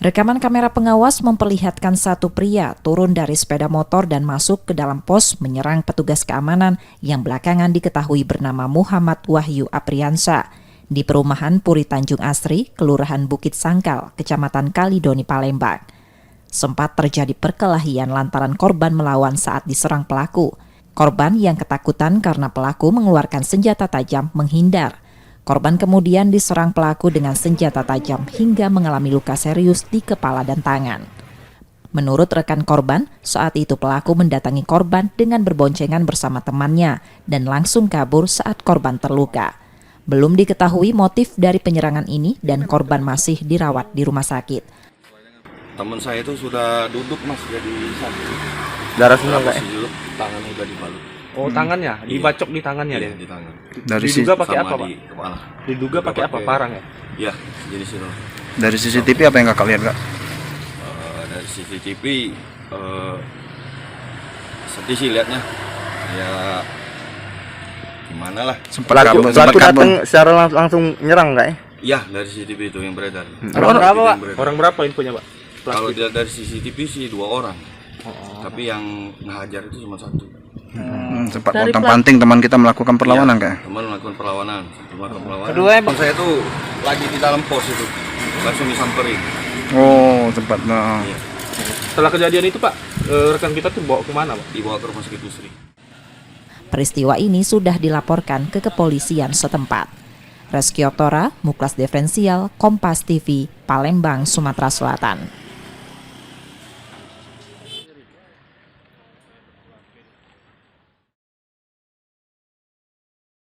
Rekaman kamera pengawas memperlihatkan satu pria turun dari sepeda motor dan masuk ke dalam pos menyerang petugas keamanan yang belakangan diketahui bernama Muhammad Wahyu Apriansa di perumahan Puri Tanjung Asri, Kelurahan Bukit Sangkal, Kecamatan Kalidoni, Palembang. Sempat terjadi perkelahian lantaran korban melawan saat diserang pelaku. Korban yang ketakutan karena pelaku mengeluarkan senjata tajam menghindar. Korban kemudian diserang pelaku dengan senjata tajam hingga mengalami luka serius di kepala dan tangan. Menurut rekan korban, saat itu pelaku mendatangi korban dengan berboncengan bersama temannya dan langsung kabur saat korban terluka. Belum diketahui motif dari penyerangan ini dan korban masih dirawat di rumah sakit. Teman saya itu sudah duduk mas, jadi sakit. Darah semua nggak? Tangan udah dibalut. Oh tangannya, dibacok di tangannya Iya, deh. di tangan. Diduga pakai apa pak? Di kepala. Diduga pakai apa? Parang ya? Iya, jadi situ. Dari CCTV apa yang kakak lihat kak? Dari CCTV sedih sih liatnya. Ya gimana lah. Sempat kabur. Datang secara langsung nyerang nggak ya? Iya, dari CCTV itu yang beredar. Orang berapa pak? Orang berapa infonya pak? Kalau dilihat dari CCTV sih 2 orang. Tapi yang ngehajar itu cuma 1. Sempat pontang-panting teman kita melakukan perlawanan kak? Teman melakukan perlawanan. Kedua emang saya tuh lagi di dalam pos itu. Langsung disamperin. Oh sempat. Nah. Iya. Setelah kejadian itu pak, rekan kita tuh bawa kemana pak? Dibawa ke rumah sakit Usri. Peristiwa ini sudah dilaporkan ke kepolisian setempat. Reski Oktora, Muklas Diferensial, Kompas TV, Palembang, Sumatera Selatan.